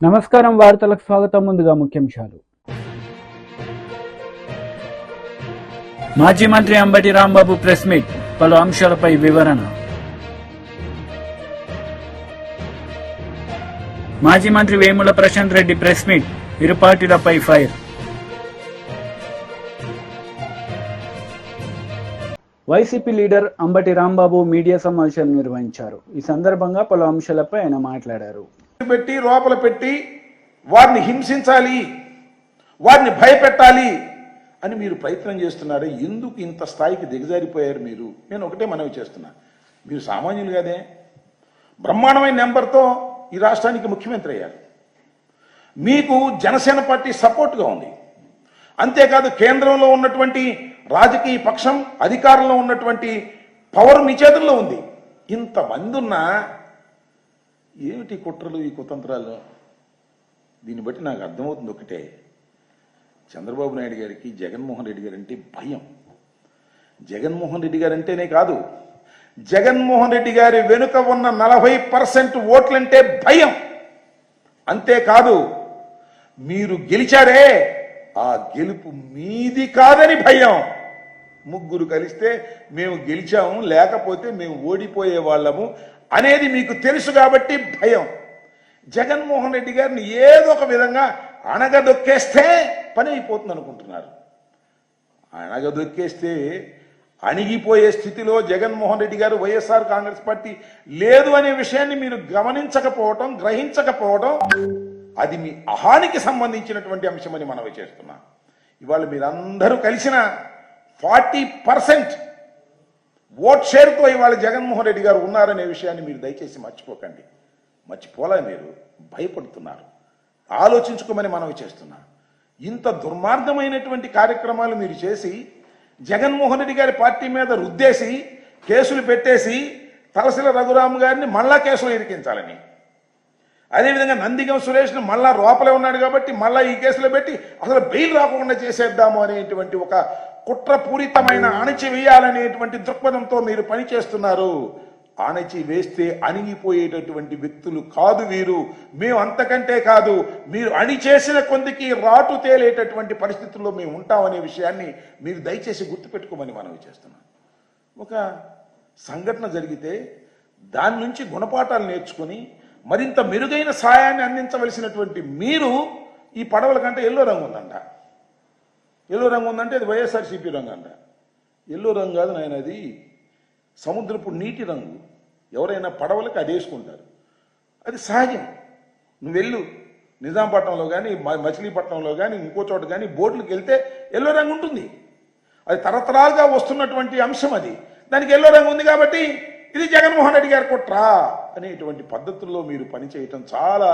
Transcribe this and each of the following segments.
నమస్కారం వార్తలకు స్వాగతం. ముందుగా ముఖ్యాంశాలు. మాజీ మంత్రి అంబటి రాంబాబు ప్రెస్ మీట్, పలు అంశాలపై వివరణ. మాజీ మంత్రి వేముల ప్రశాంత్ రెడ్డి ప్రెస్ మీట్, ఇరు పార్టీలపై fire. YCP leader Ambati Rambabu media సమావేశం నిర్వహించారు. ఈ సందర్భంగా పలు అంశాలపై ఆయన మాట్లాడారు. పెట్టి లోపల పెట్టి వారిని హింసించాలి, వారిని భయపెట్టాలి అని మీరు ప్రయత్నం చేస్తున్నారు. ఎందుకు ఇంత స్థాయికి దిగజారిపోయారు మీరు? నేను ఒకటే మనవి చేస్తున్నా, మీరు సామాన్యులు కాదే, బ్రహ్మాండమైన నెంబర్తో ఈ రాష్ట్రానికి ముఖ్యమంత్రి అయ్యారు. మీకు జనసేన పార్టీ సపోర్ట్గా ఉంది. అంతేకాదు కేంద్రంలో ఉన్నటువంటి రాజకీయ పక్షం, అధికారంలో ఉన్నటువంటి పవర్ మీ చేతుల్లో ఉంది. ఇంతమంది ఉన్నా ఏమిటి కుట్రలు, ఈ కుతంత్రాలు? దీన్ని బట్టి నాకు అర్థమవుతుంది ఒకటే, చంద్రబాబు నాయుడు గారికి జగన్మోహన్ రెడ్డి గారు అంటే భయం. జగన్మోహన్ రెడ్డి గారు అంటేనే కాదు, జగన్మోహన్ రెడ్డి గారి వెనుక ఉన్న 40% ఓట్లంటే భయం. అంతేకాదు మీరు గెలిచారే, ఆ గెలుపు మీది కాదని భయం. ముగ్గురు కలిస్తే మేము గెలిచాము, లేకపోతే మేము ఓడిపోయే వాళ్ళము అనేది మీకు తెలుసు కాబట్టి భయం. జగన్మోహన్ రెడ్డి గారిని ఏదో ఒక విధంగా అణగదొక్కేస్తే పని అయిపోతుంది అనుకుంటున్నారు. అణగదొక్కేస్తే అణిగిపోయే స్థితిలో జగన్మోహన్ రెడ్డి గారు, వైఎస్ఆర్ కాంగ్రెస్ పార్టీ లేదు అనే విషయాన్ని మీరు గమనించకపోవటం, గ్రహించకపోవడం, అది మీ అహానికి సంబంధించినటువంటి అంశమని మనవి చేస్తున్నా. ఇవాళ మీరందరూ కలిసిన 40% ఓట్ షేర్తో ఇవాళ జగన్మోహన్ రెడ్డి గారు ఉన్నారనే విషయాన్ని మీరు దయచేసి మర్చిపోకండి. మర్చిపోలే, మీరు భయపడుతున్నారు. ఆలోచించుకోమని మనవి చేస్తున్నా. ఇంత దుర్మార్గమైనటువంటి కార్యక్రమాలు మీరు చేసి జగన్మోహన్ రెడ్డి గారి పార్టీ మీద రుద్దేసి కేసులు పెట్టేసి తలసిల రఘురామ్ గారిని మళ్ళా కేసులు ఇరికించాలని, అదేవిధంగా నందిగం సురేష్ను మళ్ళా లోపలే ఉన్నాడు కాబట్టి మళ్ళా ఈ కేసులో పెట్టి అసలు బెయిల్ రాకుండా చేసేద్దాము అనేటువంటి ఒక కుట్రపూరితమైన అణచివేయాలనేటువంటి దృక్పథంతో మీరు పనిచేస్తున్నారు. అణచి వేస్తే అణిగిపోయేటటువంటి వ్యక్తులు కాదు వీరు. మేము అంతకంటే కాదు, మీరు అణిచేసిన కొందికి రాటు తేలేటటువంటి పరిస్థితుల్లో మేము ఉంటామనే విషయాన్ని మీరు దయచేసి గుర్తుపెట్టుకోమని మనవి చేస్తున్నాం. ఒక సంఘటన జరిగితే దాని నుంచి గుణపాఠాలు నేర్చుకొని మరింత మెరుగైన సాయాన్ని అందించవలసినటువంటి మీరు, ఈ పడవల కంటే ఎల్లో రంగు ఉందంట, ఎల్లో రంగు ఉందంటే అది వైఎస్ఆర్సీపీ రంగు అంట. ఎల్లో రంగు కాదు నాయన, అది సముద్రపు నీటి రంగు. ఎవరైనా పడవలకు అది వేసుకుంటారు, అది సహజం. నువ్వు వెళ్ళు, నిజాంపట్నంలో కానీ మచిలీపట్నంలో కానీ ఇంకో చోట కానీ బోట్లకు వెళ్తే ఎల్లో రంగు ఉంటుంది. అది తరతరాలుగా వస్తున్నటువంటి అంశం. అది దానికి ఎల్లో రంగు ఉంది కాబట్టి ఇది జగన్మోహన్ రెడ్డి గారి కుట్రా అనేటువంటి పద్ధతుల్లో మీరు పనిచేయటం చాలా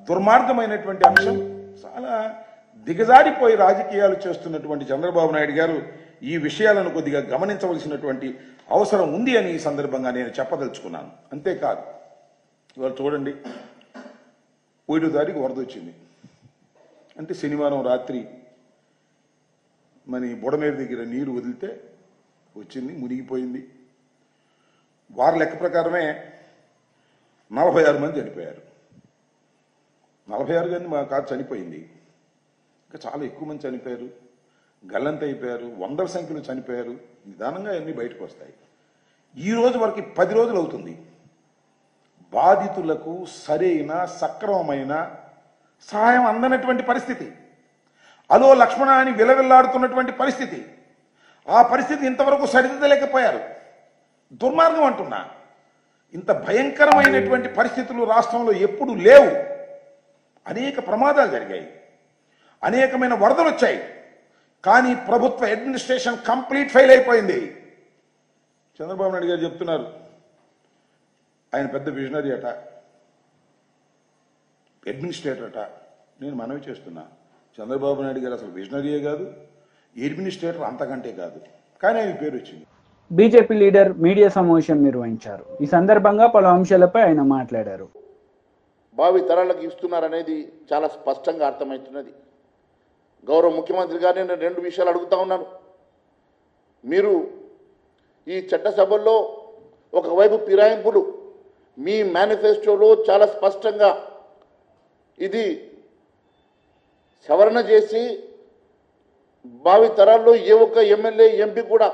దుర్మార్గమైనటువంటి అంశం. చాలా దిగజారిపోయి రాజకీయాలు చేస్తున్నటువంటి చంద్రబాబు నాయుడు గారు ఈ విషయాలను కొద్దిగా గమనించవలసినటువంటి అవసరం ఉంది అని ఈ సందర్భంగా నేను చెప్పదలుచుకున్నాను. అంతేకాదు, ఇవాళ చూడండి, 1వ తారీఖు వరద వచ్చింది అంటే శనివారం రాత్రి మన బుడమేరు దగ్గర నీరు వదిలితే వచ్చింది, మునిగిపోయింది. వారి లెక్క ప్రకారమే 46 మంది చనిపోయారు. 46 మంది మా కాదు చనిపోయింది, ఇంకా చాలా ఎక్కువ మంది చనిపోయారు, గల్లంత అయిపోయారు, వందల సంఖ్యలో చనిపోయారు. నిదానంగా అన్నీ బయటకు వస్తాయి. ఈ రోజు వరకు 10 రోజులు అవుతుంది. బాధితులకు సరైన సక్రమమైన సహాయం అందనటువంటి పరిస్థితి, అలో లక్ష్మణ అని విలవిల్లాడుతున్నటువంటి పరిస్థితి. ఆ పరిస్థితి ఇంతవరకు సరిదిద్దలేకపోయారు. దుర్మార్గం అంటున్నా. ఇంత భయంకరమైనటువంటి పరిస్థితులు రాష్ట్రంలో ఎప్పుడు లేవు. అనేక ప్రమాదాలు జరిగాయి, అనేకమైన వరదలు వచ్చాయి, కానీ ప్రభుత్వ అడ్మినిస్ట్రేషన్ కంప్లీట్ ఫెయిల్ అయిపోయింది. చంద్రబాబు నాయుడు గారు చెప్తున్నారు ఆయన పెద్ద విజనరీ అట, అడ్మినిస్ట్రేటర్ అట. నేను మనవి చేస్తున్నా, చంద్రబాబు నాయుడు గారు అసలు విజనరీయే కాదు, అడ్మినిస్ట్రేటర్ అంతకంటే కాదు, కానీ ఆయన పేరు వచ్చింది. బీజేపీ లీడర్ మీడియా సమావేశం నిర్వహించారు. ఈ సందర్భంగా పలు అంశాలపై ఆయన మాట్లాడారు. భావి తరాలకు ఇస్తున్నారనేది చాలా స్పష్టంగా అర్థమవుతున్నది. గౌరవ ముఖ్యమంత్రి గారిని నేను 2 విషయాలు అడుగుతా ఉన్నాను. మీరు ఈ చట్టసభల్లో ఒకవైపు ఫిరాయింపులు, మీ మేనిఫెస్టోలో చాలా స్పష్టంగా ఇది సవరణ చేసి భావి తరాల్లో ఏ ఒక్క ఎమ్మెల్యే ఎంపీ కూడా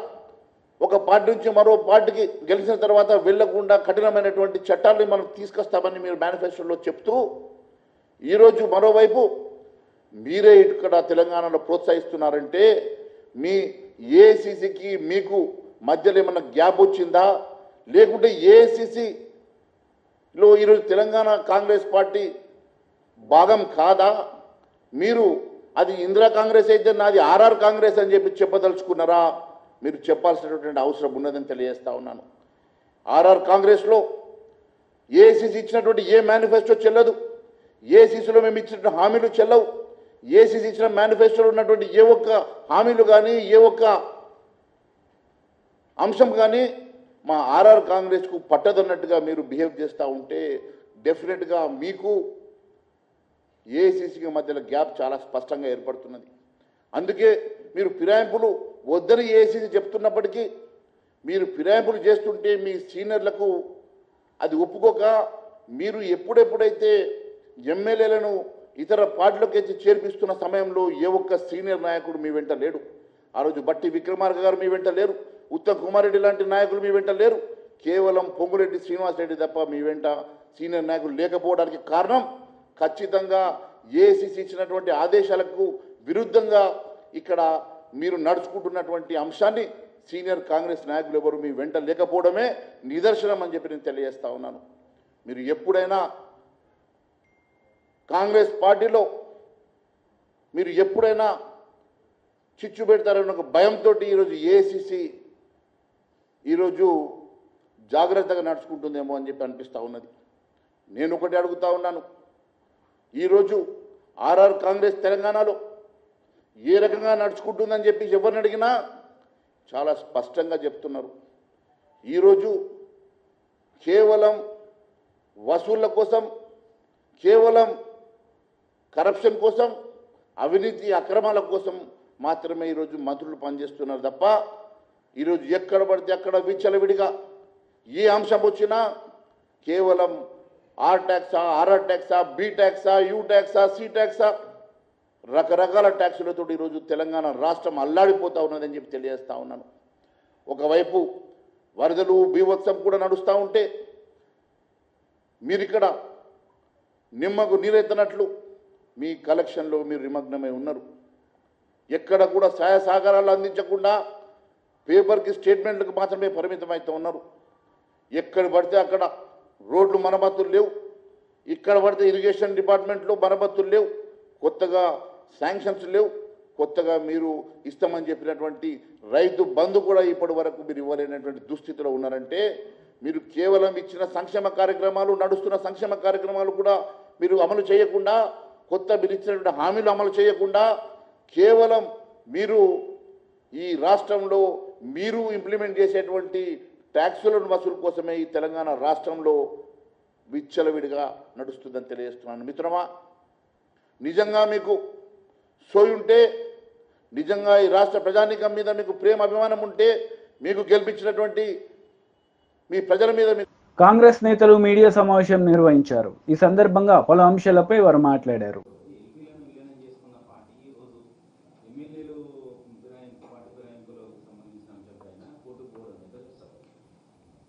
ఒక పార్టీ నుంచి మరో పార్టీకి గెలిచిన తర్వాత వెళ్లకుండా కఠినమైనటువంటి చట్టాలను మనం తీసుకొస్తామని మీరు మేనిఫెస్టోలో చెప్తూ ఈరోజు మరోవైపు మీరే ఇక్కడ తెలంగాణలో ప్రోత్సహిస్తున్నారంటే మీ ఏఐసిసికి మీకు మధ్యలో ఏమన్నా గ్యాప్ వచ్చిందా, లేకుంటే ఏఐసిసిలో ఈరోజు తెలంగాణ కాంగ్రెస్ పార్టీ భాగం కాదా? మీరు అది ఇందిరా కాంగ్రెస్ అయితే నాది ఆర్ఆర్ కాంగ్రెస్ అని చెప్పదలుచుకున్నారా? మీరు చెప్పాల్సినటువంటి అవసరం ఉన్నదని తెలియజేస్తా ఉన్నాను. ఆర్ఆర్ కాంగ్రెస్లో ఏఐసిసి ఇచ్చినటువంటి ఏ మేనిఫెస్టో చెల్లదు, ఏఐసిసిలో మేము ఇచ్చినటువంటి హామీలు చెల్లవు, ఏఐసిసి ఇచ్చిన మేనిఫెస్టోలో ఉన్నటువంటి ఏ ఒక్క హామీలు కానీ ఏ ఒక్క అంశం కానీ మా ఆర్ఆర్ కాంగ్రెస్కు పట్టదన్నట్టుగా మీరు బిహేవ్ చేస్తూ ఉంటే డెఫినెట్గా మీకు ఏఐసిసికి మధ్యలో గ్యాప్ చాలా స్పష్టంగా ఏర్పడుతున్నది. అందుకే మీరు ఫిరాయింపులు వద్దని ఏఐసిసి చెప్తున్నప్పటికీ మీరు ఫిరాయింపులు చేస్తుంటే మీ సీనియర్లకు అది ఒప్పుకోక మీరు ఎప్పుడెప్పుడైతే ఎమ్మెల్యేలను ఇతర పార్టీలకు చేర్పిస్తున్న సమయంలో ఏ ఒక్క సీనియర్ నాయకుడు మీ వెంట లేడు. ఆ రోజు బట్టి విక్రమార్క గారు మీ వెంట లేరు, ఉత్తమ్ కుమార్ రెడ్డి లాంటి నాయకులు మీ వెంట లేరు, కేవలం పొంగురెడ్డి శ్రీనివాసరెడ్డి తప్ప మీ వెంట సీనియర్ నాయకులు లేకపోవడానికి కారణం ఖచ్చితంగా ఏఐసిసి ఇచ్చినటువంటి ఆదేశాలకు విరుద్ధంగా ఇక్కడ మీరు నడుచుకుంటున్నటువంటి అంశాన్ని సీనియర్ కాంగ్రెస్ నాయకులు ఎవరు మీ వెంట లేకపోవడమే నిదర్శనం అని చెప్పి నేను తెలియజేస్తా ఉన్నాను. మీరు ఎప్పుడైనా కాంగ్రెస్ పార్టీలో మీరు ఎప్పుడైనా చిచ్చు పెడతారన్న ఒక భయంతో ఈరోజు ఏఐసిసి ఈరోజు జాగ్రత్తగా నడుచుకుంటుందేమో అని చెప్పి అనిపిస్తూ ఉన్నది. నేను ఒకటి అడుగుతా ఉన్నాను, ఈరోజు ఆర్ఆర్ కాంగ్రెస్ తెలంగాణలో ఏ రకంగా నడుచుకుంటుందని చెప్పి ఎవరిని అడిగినా చాలా స్పష్టంగా చెప్తున్నారు. ఈరోజు కేవలం వసూళ్ల కోసం, కేవలం కరప్షన్ కోసం, అవినీతి అక్రమాల కోసం మాత్రమే ఈరోజు మంత్రులు పనిచేస్తున్నారు తప్ప ఈరోజు ఎక్కడ పడితే అక్కడ విచ్చలవిడిగా ఏ అంశం వచ్చినా కేవలం ఆర్ ట్యాక్సా, ఆర్ఆర్ ట్యాక్సా, బి ట్యాక్సా, యూ ట్యాక్సా, సి ట్యాక్సా, రకరకాల ట్యాక్సులతో ఈరోజు తెలంగాణ రాష్ట్రం అల్లాడిపోతూ ఉన్నదని చెప్పి తెలియజేస్తూ ఉన్నాను. ఒకవైపు వరదలు బీభత్సం కూడా నడుస్తూ ఉంటే మీరు ఇక్కడ నిమ్మకు నీరెత్తనట్లు మీ కలెక్షన్లో మీరు నిమగ్నమై ఉన్నారు. ఎక్కడ కూడా సహాయ సహకారాలు అందించకుండా పేపర్కి స్టేట్మెంట్లకు మాత్రమే పరిమితమవుతూ ఉన్నారు. ఎక్కడ పడితే అక్కడ రోడ్లు మరమ్మతులు లేవు, ఇక్కడ పడితే ఇరిగేషన్ డిపార్ట్మెంట్లో మరమ్మతులు లేవు, కొత్తగా శాంక్షన్స్ లేవు, కొత్తగా మీరు ఇస్తామని చెప్పినటువంటి రైతు బంధు కూడా ఇప్పటి వరకు మీరు ఇవ్వలేనటువంటి దుస్థితిలో ఉన్నారంటే మీరు కేవలం ఇచ్చిన సంక్షేమ కార్యక్రమాలు, నడుస్తున్న సంక్షేమ కార్యక్రమాలు కూడా మీరు అమలు చేయకుండా, కొత్త మీరు ఇచ్చినటువంటి హామీలు అమలు చేయకుండా కేవలం మీరు ఈ రాష్ట్రంలో మీరు ఇంప్లిమెంట్ చేసేటువంటి ట్యాక్సులను వసూలు కోసమే ఈ తెలంగాణ రాష్ట్రంలో విచ్చలవిడిగా నడుస్తుందని తెలియజేస్తున్నాను. మిత్రమా, నిజంగా మీకు సోయి ఉంటే, నిజంగా ఈ రాష్ట్ర ప్రజానీకం మీద మీకు ప్రేమ అభిమానం ఉంటే, మీకు గెలిపించినటువంటి మీ ప్రజల మీద కాంగ్రెస్ నేతలు మీడియా సమావేశం నిర్వహించారు. ఈ సందర్భంగా పలు అంశాలపై వారు మాట్లాడారు.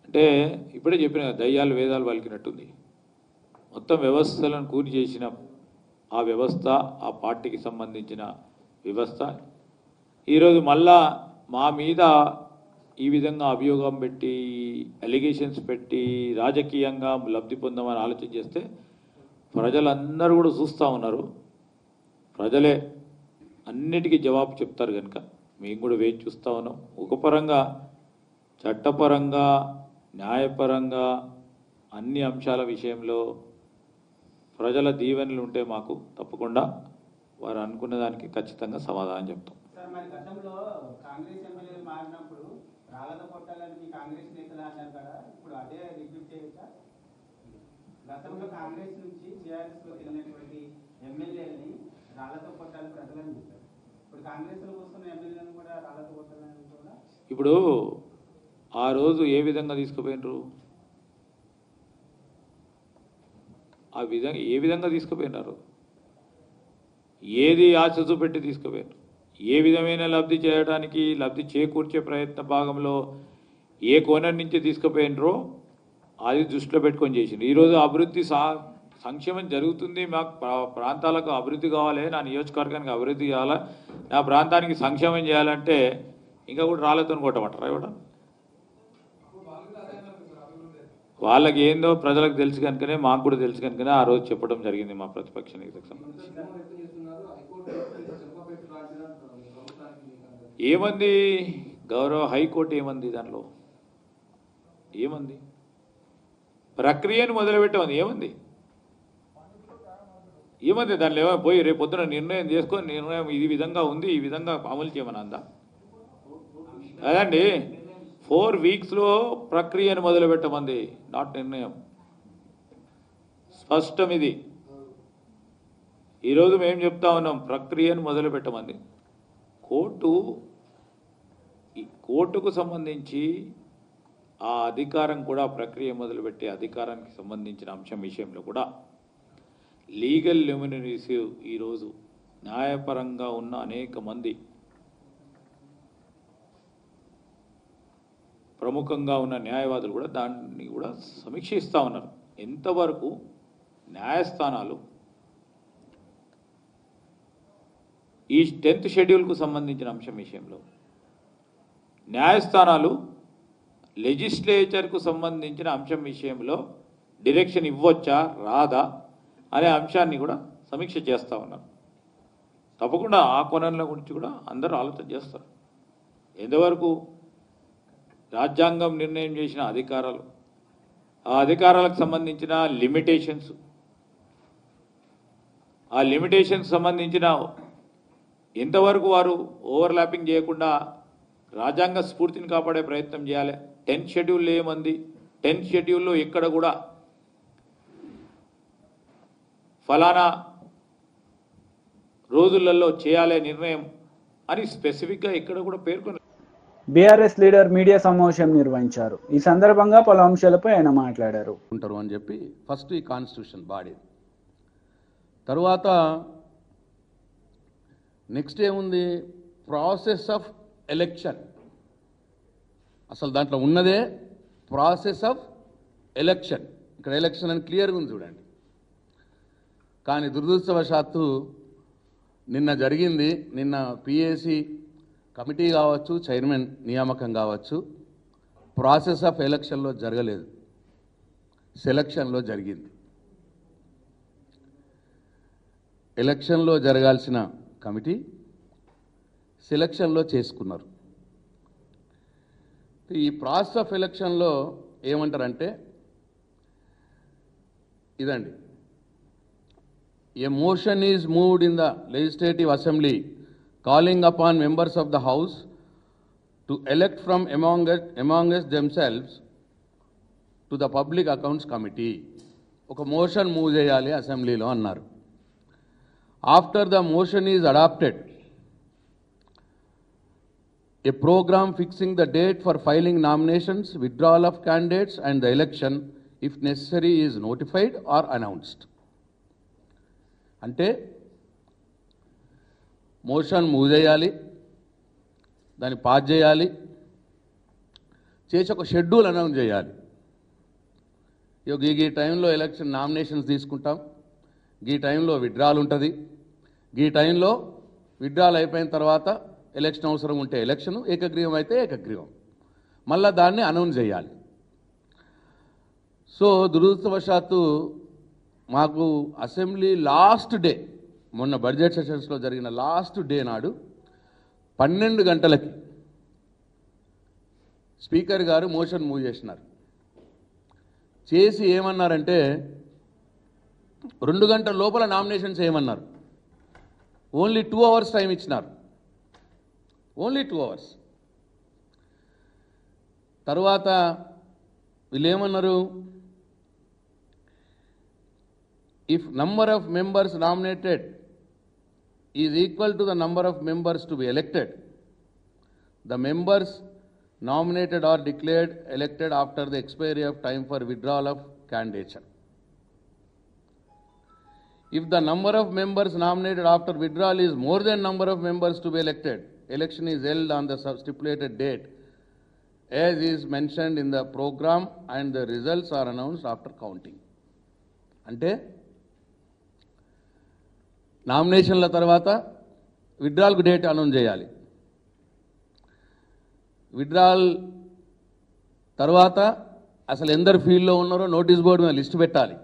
అంటే ఇప్పుడే చెప్పిన దయ్యాలు వేదాలు పలికినట్టుంది. మొత్తం వ్యవస్థలను కూని చేసిన ఆ వ్యవస్థ, ఆ పార్టీకి సంబంధించిన వ్యవస్థ ఈరోజు మళ్ళా మా మీద ఈ విధంగా అభియోగం పెట్టి, అలిగేషన్స్ పెట్టి రాజకీయంగా లబ్ధి పొందామని ఆలోచన చేస్తే ప్రజలందరూ కూడా చూస్తూ ఉన్నారు. ప్రజలే అన్నిటికీ జవాబు చెప్తారు కనుక మేము కూడా వేచి చూస్తూ ఉన్నాం. ఒక పరంగా, చట్టపరంగా, న్యాయపరంగా అన్ని అంశాల విషయంలో ప్రజల దీవెనలు ఉంటే మాకు తప్పకుండా వారు అనుకున్న దానికి ఖచ్చితంగా సమాధానం చెప్తాం. సార్, మరి గతంలో కాంగ్రెస్ ఎమ్మెల్యేలు మారినప్పుడు రాళ్ళతో కొట్టాలని మీ కాంగ్రెస్ నేతలు అన్నారు కదా, ఇప్పుడు అదే రిపీట్ చేయొచ్చా? గతంలో కాంగ్రెస్ నుంచి టీఆర్ఎస్లోకి వెళ్ళినటువంటి ఎమ్మెల్యేలని రాళ్ళతో కొట్టాలని ప్రజలని చెప్పారు. ఇప్పుడు కాంగ్రెస్లోకి వస్తున్న ఎమ్మెల్యేలను కూడా రాళ్ళతో కొట్టాలని కూడా ఇప్పుడు ఆ రోజు ఏ విధంగా తీసుకుపోయినరు? ఏ విధంగా తీసుకుపోయినారు, ఏది ఆశ చూపెట్టి తీసుకుపోయారు, ఏ విధమైన లబ్ధి చేకూర్చే ప్రయత్న భాగంలో ఏ కోణం నుంచి తీసుకుపోయినరో అది దృష్టిలో పెట్టుకొని చేసింది. ఈరోజు అభివృద్ధి సంక్షేమం జరుగుతుంది, మాకు ప్రాంతాలకు అభివృద్ధి కావాలి, నా నియోజకవర్గానికి అభివృద్ధి కావాలి, నా ప్రాంతానికి సంక్షేమం చేయాలంటే ఇంకా కూడా రాళ్ళతో కొట్టమంటారా ఇవ్వడం? వాళ్ళకి ఏందో ప్రజలకు తెలుసు కనుకనే, మాకు కూడా తెలుసు కనుకనే ఆ రోజు చెప్పడం జరిగింది మా ప్రతిపక్ష నేతకు సంబంధించి. ఏమంది గౌరవ హైకోర్టు ఏమంది దానిలో? ఏమంది? ప్రక్రియను మొదలుపెట్టమంది. ఏమంది దానిలో? ఏమో పోయి రేపు పొద్దున నిర్ణయం చేసుకొని నిర్ణయం ఈ విధంగా ఉంది, ఈ విధంగా అమలు చేయమని అందా? అదండి 4 వీక్స్లో ప్రక్రియను మొదలుపెట్టమంది, నాట్ నిర్ణయం. స్పష్టం ఇది. ఈరోజు మేము చెప్తా ఉన్నాం ప్రక్రియను మొదలుపెట్టమంది. కోర్టుకు సంబంధించి ఆ అధికారం కూడా, ప్రక్రియ మొదలుపెట్టే అధికారానికి సంబంధించిన అంశం విషయంలో కూడా లీగల్ ల్యూమినరీస్ ఈరోజు న్యాయపరంగా ఉన్న అనేక మంది ప్రముఖంగా ఉన్న న్యాయవాదులు కూడా దాన్ని కూడా సమీక్షిస్తూ ఉన్నారు. ఎంతవరకు న్యాయస్థానాలు ఈ 10th షెడ్యూల్కు సంబంధించిన అంశం విషయంలో న్యాయస్థానాలు లెజిస్లేచర్కు సంబంధించిన అంశం విషయంలో డైరెక్షన్ ఇవ్వచ్చా రాదా అనే అంశాన్ని కూడా సమీక్ష చేస్తూ ఉన్నారు. తప్పకుండా ఆ కోణంలో గురించి కూడా అందరూ ఆలోచన చేస్తారు. ఎంతవరకు రాజ్యాంగం నిర్ణయం చేసిన అధికారాలు, ఆ అధికారాలకు సంబంధించిన లిమిటేషన్స్, ఆ లిమిటేషన్స్ సంబంధించిన ఎంతవరకు వారు ఓవర్లాపింగ్ చేయకుండా రాజ్యాంగ స్ఫూర్తిని కాపాడే ప్రయత్నం చేయాలి. 10th షెడ్యూల్లో ఏమంది? 10th షెడ్యూల్లో ఎక్కడ కూడా ఫలానా రోజులలో చేయాలే నిర్ణయం అని స్పెసిఫిక్గా ఎక్కడ కూడా పేర్కొన్నారు. బీఆర్ఎస్ లీడర్ మీడియా సమావేశం నిర్వహించారు. ఈ సందర్భంగా పలు అంశాలపై ఆయన మాట్లాడారు. ఉంటారు అని చెప్పి ఫస్ట్ ఈ కాన్స్టిట్యూషన్ బాడీ, తర్వాత నెక్స్ట్ ఏముంది? Process of election. అసలు దాంట్లో ఉన్నదే ప్రాసెస్ ఆఫ్ ఎలక్షన్. ఇక్కడ ఎలక్షన్ అని క్లియర్గా ఉంది చూడండి. కానీ దురదృష్టవశాత్తు నిన్న జరిగింది, నిన్న పిఏసి కమిటీ కావచ్చు, చైర్మన్ నియామకం కావచ్చు, ప్రాసెస్ ఆఫ్ ఎలక్షన్లో జరగలేదు, సెలక్షన్లో జరిగింది. ఎలక్షన్లో జరగాల్సిన కమిటీ సెలక్షన్లో చేసుకున్నారు. ఈ ప్రాసెస్ ఆఫ్ ఎలక్షన్లో ఏమంటారంటే ఇదండి, a motion is moved in the legislative assembly calling upon members of the house to elect from among us themselves to the public accounts committee. ఒక మోషన్ మూవ్ చేయాలి అసెంబ్లీలో అన్నారు. After the motion is adopted, a program fixing the date for filing nominations, withdrawal of candidates and the election if necessary is notified or announced. అంటే motion move చేయాలి, దాన్ని pass చేయాలి, చేసి ఒక షెడ్యూల్ అనౌన్స్ చేయాలి. ఈ టైంలో ఎలక్షన్ నామినేషన్స్ తీసుకుంటాం, ఈ టైంలో విత్డ్రాల్ ఉంటుంది, ఈ టైంలో విత్డ్రాల్ అయిపోయిన తర్వాత ఎలక్షన్ అవసరం ఉంటే ఎలక్షను, ఏకగ్రీవం అయితే ఏకగ్రీవం, మళ్ళీ దాన్ని అనౌన్స్ చేయాలి. సో దురదృష్టవశాత్తు మాకు అసెంబ్లీ లాస్ట్ డే, మొన్న బడ్జెట్ సెషన్స్లో జరిగిన లాస్ట్ డే నాడు 12 గంటలకి స్పీకర్ గారు మోషన్ మూవ్ చేసినారు. చేసి ఏమన్నారంటే 2 గంటల లోపల నామినేషన్స్ ఏమన్నారు. ఓన్లీ 2 hours టైం ఇచ్చినారు, ఓన్లీ 2 hours. తర్వాత వీళ్ళు ఏమన్నారు, if number of members nominated is equal to the number of members to be elected, the members nominated are declared elected after the expiry of time for withdrawal of candidature. If the number of members nominated after withdrawal is more than number of members to be elected, election is held on the stipulated date, as is mentioned in the program, and the results are announced after counting. అంటే నామినేషన్ల తర్వాత విత్డ్రాల్కు date announce చేయాలి. Withdrawal తర్వాత అసలు ఎందరు ఫీల్డ్లో ఉన్నారో notice board మీద లిస్టు పెట్టాలి.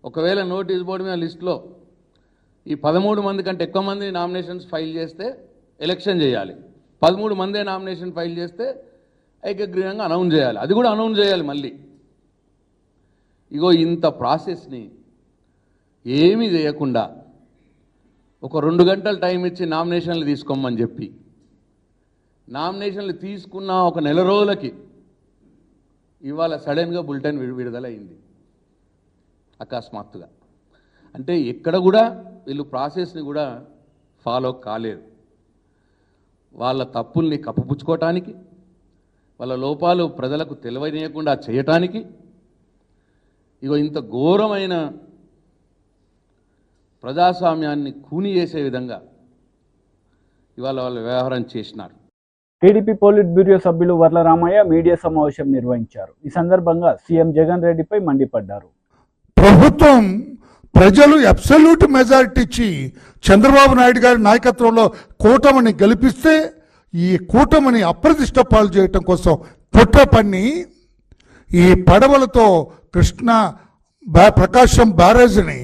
ఒకవేళ నోటీస్ బోర్డు మీద లిస్టులో ఈ 13 మంది కంటే ఎక్కువ మంది నామినేషన్స్ ఫైల్ చేస్తే ఎలక్షన్ చేయాలి. 13 మందే నామినేషన్ ఫైల్ చేస్తే ఏకగ్రీవంగా అనౌన్స్ చేయాలి. అది కూడా అనౌన్స్ చేయాలి మళ్ళీ. ఇగో ఇంత ప్రాసెస్ని ఏమీ చేయకుండా ఒక 2 గంటలు టైం ఇచ్చి నామినేషన్లు తీసుకోమని చెప్పి నామినేషన్లు తీసుకున్న ఒక నెల రోజులకి ఇవాళ సడన్గా బులెటిన్ విడుదలైంది అకస్మాత్తుగా. అంటే ఎక్కడ కూడా వీళ్ళు ప్రాసెస్ని కూడా ఫాలో కాలేదు. వాళ్ళ తప్పుల్ని కప్పుపుచ్చుకోవటానికి, వాళ్ళ లోపాలు ప్రజలకు తెలియనీయకుండా చేయటానికి ఇగో ఇంత ఘోరమైన ప్రజాస్వామ్యాన్ని కూని చేసే విధంగా ఇవాళ వాళ్ళు వ్యవహారం చేసినారు. టీడీపీ పోలిట్ బ్యూరో సభ్యులు వర్ల రామయ్య మీడియా సమావేశం నిర్వహించారు. ఈ సందర్భంగా సీఎం జగన్ రెడ్డిపై మండిపడ్డారు. ప్రభుత్వం ప్రజలు అబ్సల్యూట్ మెజారిటీ ఇచ్చి చంద్రబాబు నాయుడు గారి నాయకత్వంలో కూటమిని గెలిపిస్తే ఈ కూటమిని అప్రతిష్ట పాలు చేయటం కోసం కుట్ర పన్ని ఈ పడవలతో కృష్ణా ప్రకాశం బ్యారేజ్ని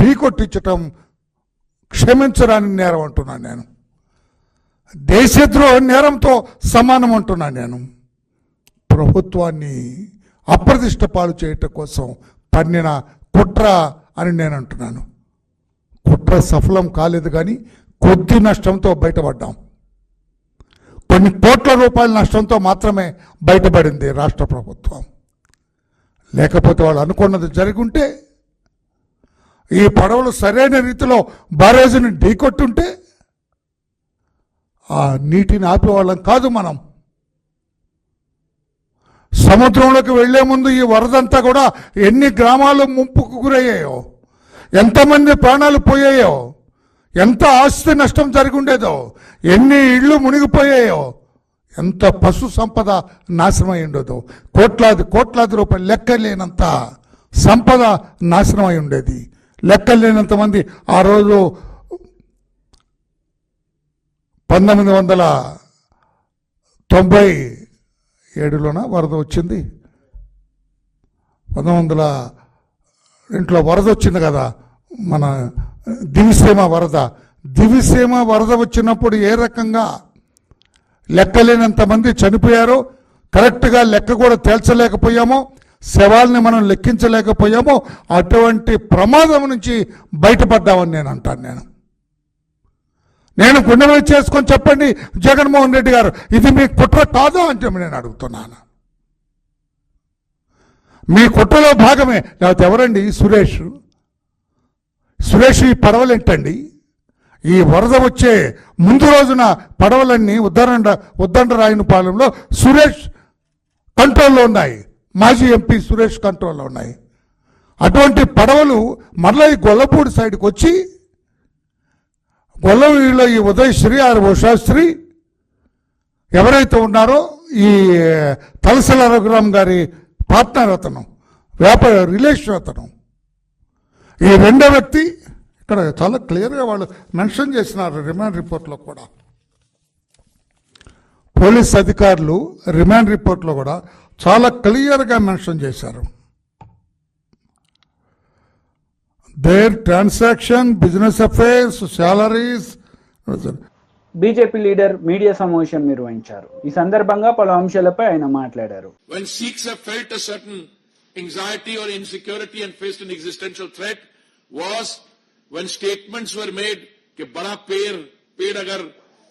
ఢీకొట్టించటం క్షమించరాని నేరం అంటున్నాను నేను. దేశద్రోహ నేరంతో సమానం అంటున్నాను నేను. ప్రభుత్వాన్ని అప్రతిష్ట పాలు చేయటం కోసం పన్నిన కుట్ర అని నేను అంటున్నాను. కుట్ర సఫలం కాలేదు, కానీ కొద్ది నష్టంతో బయటపడ్డాం. కొన్ని కోట్ల రూపాయల నష్టంతో మాత్రమే బయటపడింది రాష్ట్ర ప్రభుత్వం. లేకపోతే వాళ్ళు అనుకున్నది జరుగుంటే, ఈ పడవలు సరైన రీతిలో బ్యారేజీని ఢీకొట్టుంటే ఆ నీటిని ఆపేవాళ్ళం కాదు మనం. సముద్రంలోకి వెళ్లే ముందు ఈ వరదంతా కూడా ఎన్ని గ్రామాలు ముంపుకు గురయ్యాయో, ఎంతమంది ప్రాణాలు పోయాయో, ఎంత ఆస్తి నష్టం జరిగి ఉండేదో, ఎన్ని ఇళ్ళు మునిగిపోయాయో, ఎంత పశు సంపద నాశనం అయి ఉండేదో, కోట్లాది రూపాయలు లెక్కలేనంత సంపద నాశనం అయి ఉండేది. లెక్కలేనంత మంది ఆ రోజు 1997లోన వరద వచ్చింది. 1902లో వరద వచ్చింది కదా, మన దివిసీమ వరద వచ్చినప్పుడు ఏ రకంగా లెక్కలేనంత మంది చనిపోయారో, కరెక్ట్గా లెక్క కూడా తేల్చలేకపోయామో, శవాల్ని మనం లెక్కించలేకపోయామో, అటువంటి ప్రమాదం నుంచి బయటపడ్డామని నేను అంటాను. నేను గుండె మీద చేసుకొని చెప్పండి జగన్మోహన్ రెడ్డి గారు, ఇది మీ కుట్ర కాదు అని చెప్పి నేను అడుగుతున్నాను. మీ కుట్రలో భాగమే. లేకపోతే ఎవరండి సురేష్ ఈ పడవలేంటండి? ఈ వరద వచ్చే ముందు రోజున పడవలన్నీ ఉద్దండరాయనిపాలెంలో సురేష్ కంట్రోల్లో ఉన్నాయి. మాజీ ఎంపీ సురేష్ కంట్రోల్లో ఉన్నాయి. అటువంటి పడవలు మరలా ఈ గొల్లపూడి సైడ్కి వచ్చి, గొల్లవీడిలో ఈ ఉదయశ్రీ ఉషాశ్రీ ఎవరైతే ఉన్నారో, ఈ తలసల రఘురామ్ గారి పార్ట్నర్ అతను, వ్యాపార రిలేషన్ అతను, ఈ రెండో వ్యక్తి ఇక్కడ చాలా క్లియర్గా వాళ్ళు మెన్షన్ చేసినారు రిమాండ్ రిపోర్ట్లో కూడా. పోలీస్ అధికారులు రిమాండ్ రిపోర్ట్లో కూడా చాలా క్లియర్గా మెన్షన్ చేశారు. Their transaction, business affairs, salaries. BJP leader media సమావేశం నిర్వహించారు. ఈ సందర్భంగా పలు అంశాలపై ఆయన మాట్లాడారు. When Sikhs have felt a certain anxiety or insecurity and faced an existential threat was when statements were made कि बड़ा पेड़ अगर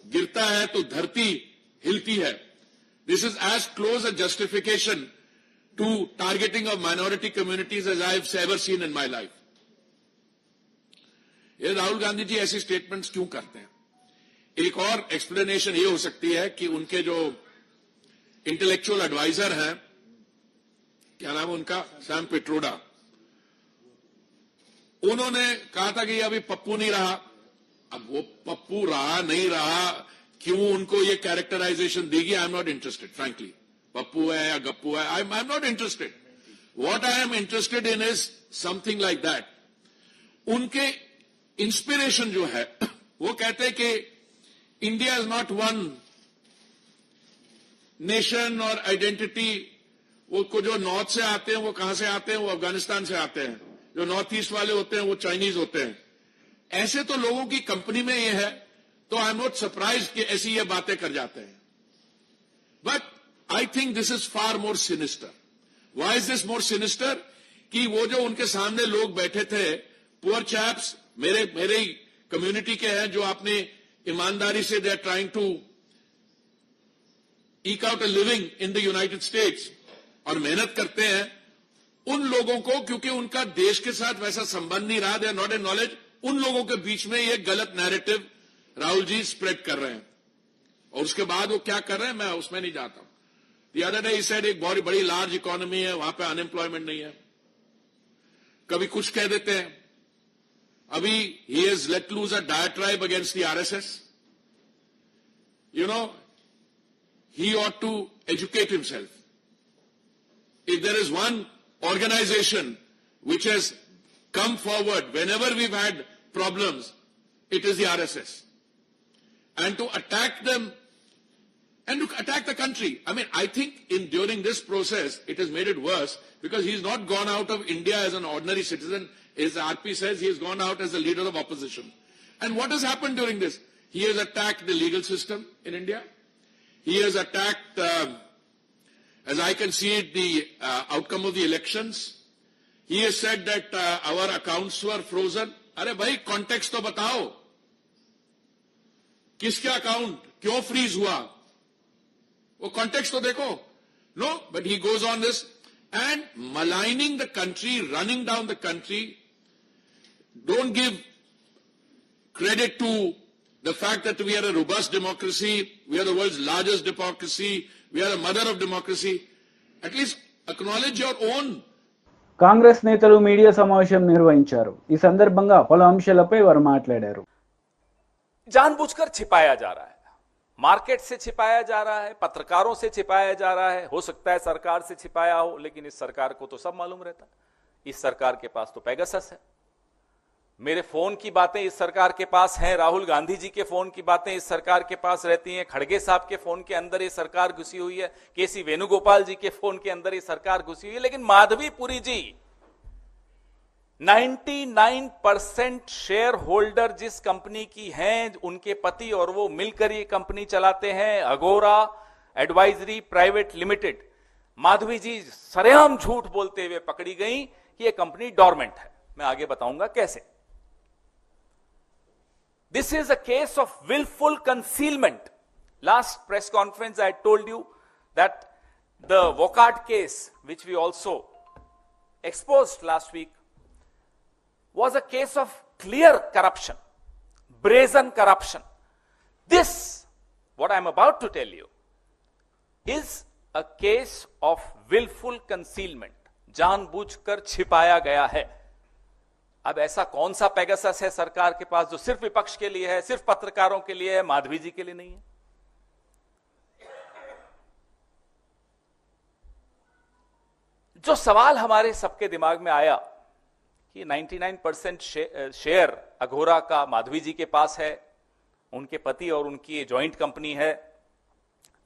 गिरता है तो धरती हिलती है. This is as close a justification to targeting of minority communities as I have ever seen in my life. ये राहुल गांधी जी ऐसी स्टेटमेंट्स क्यों करते हैं? एक और एक्सप्लेनेशन ये हो सकती है कि उनके जो इंटेलेक्चुअल एडवाइजर हैं, क्या नाम है उनका, सैम पिट्रोडा, उन्होंने कहा था कि अभी पप्पू नहीं रहा। अब वो पप्पू रहा नहीं रहा, क्यों उनको ये कैरेक्टराइजेशन देगी, I am not interested frankly. Pappu है या गप्पू है, I am not interested. What I am interested in is something like that. उनके इंस्पिरेशन जो है वो कहते हैं कि India is not one nation और आइडेंटिटी। वो को जो नॉर्थ से आते हैं वो कहां से आते हैं, वो अफगानिस्तान से आते हैं। जो नॉर्थ ईस्ट वाले होते हैं वो चाइनीज होते हैं। ऐसे तो लोगों की कंपनी में ये है, तो आई एम नॉट सरप्राइज कि ऐसी ये बातें कर जाते हैं। But I think this is far more sinister. Why is this more sinister? कि वो जो उनके सामने लोग बैठे थे, पुअर चैप्स, मेरे ही कम्युनिटी के हैं, जो आपने ईमानदारी से they are trying to eke out a living in the United States और मेहनत करते हैं, उन लोगों को, क्योंकि उनका देश के साथ वैसा संबंध नहीं रहा, they are not in knowledge, उन लोगों के बीच में ये गलत नैरेटिव राहुल जी स्प्रेड कर रहे हैं। और उसके बाद वो क्या कर रहे हैं मैं उसमें नहीं जाता हूं। The other day he said एक बहुत बड़ी लार्ज इकोनॉमी है, वहां पे अनएम्प्लॉयमेंट नहीं है। कभी कुछ कह देते हैं। अभी ही has let loose a diatribe against the RSS. You know, he ought to educate himself. If there is one organization which has come forward whenever we've had problems, it is the RSS. And to attack them and to attack the country. I mean, I think during this process, it has made it worse because he's not gone out of India as an ordinary citizen. As RP says, he has gone out as the leader of opposition. And what has happened during this? He has attacked the legal system in India. He has attacked, as I can see it, the outcome of the elections. He has said that our accounts were frozen. अरे भाई context तो बताओ, किसका account क्यों freeze हुआ, वो context तो देखो. No, but he goes on this and maligning the country, running down the country. Don't give credit to the fact that we are a robust democracy, we are the world's largest democracy, we are the mother of democracy. At least acknowledge your own. Congress నేతలు media సమావేశం నిర్వహించారు. ఈ సందర్భంగా పలు అంశాలపై వారు మాట్లాడారు. जानबूझकर छिपाया जा रहा है, मार्केट से छिपाया जा रहा है, पत्रकारों से छिपाया जा रहा है। हो सकता है सरकार से छिपाया हो, लेकिन इस सरकार को तो सब मालूम रहता है। इस सरकार के पास तो पेगासस है। मेरे फोन की बातें इस सरकार के पास हैं, राहुल गांधी जी के फोन की बातें इस सरकार के पास रहती हैं, खड़गे साहब के फोन के अंदर ये सरकार घुसी हुई है, केसी वेणुगोपाल जी के फोन के अंदर ये सरकार घुसी हुई है। लेकिन माधवीपुरी जी 99% शेयर होल्डर जिस कंपनी की हैं, उनके पति और वो मिलकर ये कंपनी चलाते हैं, अगोरा एडवाइजरी प्राइवेट लिमिटेड। माधवी जी सरेआम झूठ बोलते हुए पकड़ी गई कि ये कंपनी डोरमेंट है। मैं आगे बताऊंगा कैसे। This is a case of willful concealment. Last press conference I told you that the Wockhardt case, which we also exposed last week, was a case of clear corruption, brazen corruption. This, what I am about to tell you, is a case of willful concealment. जानबूझकर छिपाया गया है। अब ऐसा कौन सा Pegasus है सरकार के पास जो सिर्फ विपक्ष के लिए है, सिर्फ पत्रकारों के लिए है, माधवी जी के लिए नहीं है? जो सवाल हमारे सबके दिमाग में आया कि 99% शेयर अघोरा का माधवी जी के पास है, उनके पति और उनकी जॉइंट कंपनी है,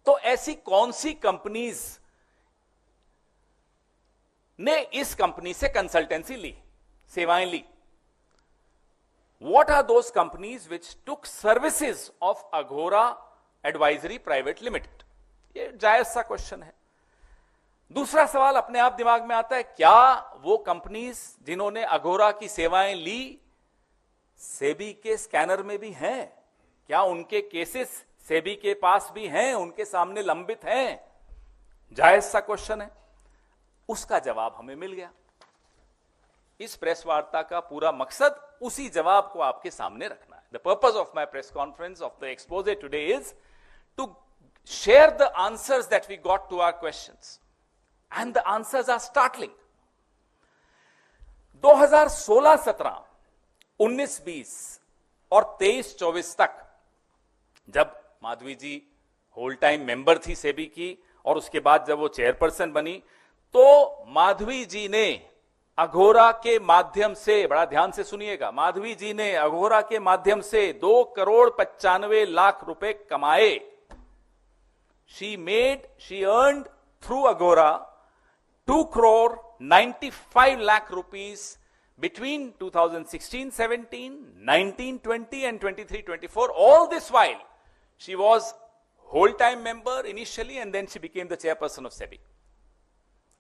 तो ऐसी कौन सी कंपनीज ने इस कंपनी से कंसल्टेंसी ली, सेवाएं ली? What are those companies which took services of Aghora Advisory Private Limited? ये जायज सा क्वेश्चन है। दूसरा सवाल अपने आप दिमाग में आता है, क्या वो कंपनीज जिन्होंने अघोरा की सेवाएं ली सेबी के स्कैनर में भी हैं? क्या उनके केसेस सेबी के पास भी हैं, उनके सामने लंबित हैं? जायज सा क्वेश्चन है। उसका जवाब हमें मिल गया। इस प्रेस वार्ता का पूरा मकसद उसी जवाब को आपके सामने रखना है। The purpose of my press conference of the expose today is to share the answers that we got to our questions, and the answers are startling. 2016-17 19-20 और 23-24 तक, जब Madhabi ji whole time member थी सेबी की और उसके बाद जब वो चेयरपर्सन बनी, तो माधवी जी ने अघोरा के माध्यम से, बड़ा ध्यान से सुनिएगा, माधवी जी ने अघोरा के माध्यम से 2,95,00,000 रुपए कमाए। she earned through Agora 2,95,00,000 rupees between 2016-17, 19-20 and 23-24. All this while she was whole-time member initially and then she became the chairperson of SEBI.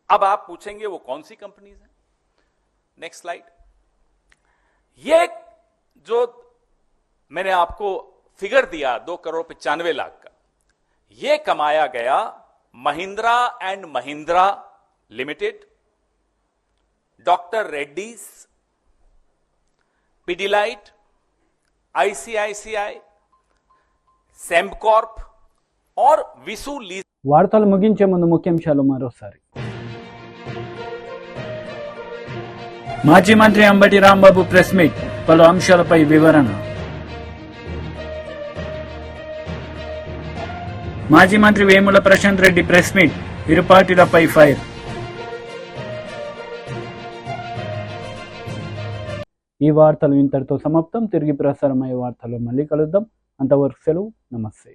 अब आप पूछेंगे वो कौन सी कंपनीज हैं? Next slide. ये जो मैंने आपको फिगर दिया 2,95,00,000 का, ये कमाया गया Mahindra and Mahindra limited, doctor Reddy's, Pidilite, ICICI, Sembcorp और विसु लीज। వార్తలు ముగించే ముందు ముఖ్యాంశాలు మరోసారి. మాజీ మంత్రి అంబటి రాంబాబు ప్రెస్ మీట్, పలు అంశాలపై వివరణ. మాజీ మంత్రి వేముల ప్రశాంత్ రెడ్డి ప్రెస్ మీట్, ఇరు పార్టీలపై ఫైర్. ఈ వార్తలు ఇంతటితో సమాప్తం. తిరిగి ప్రసారమయ్యే వార్తలు మళ్ళీ కలుద్దాం. అంతవరకు సెలవు. నమస్తే.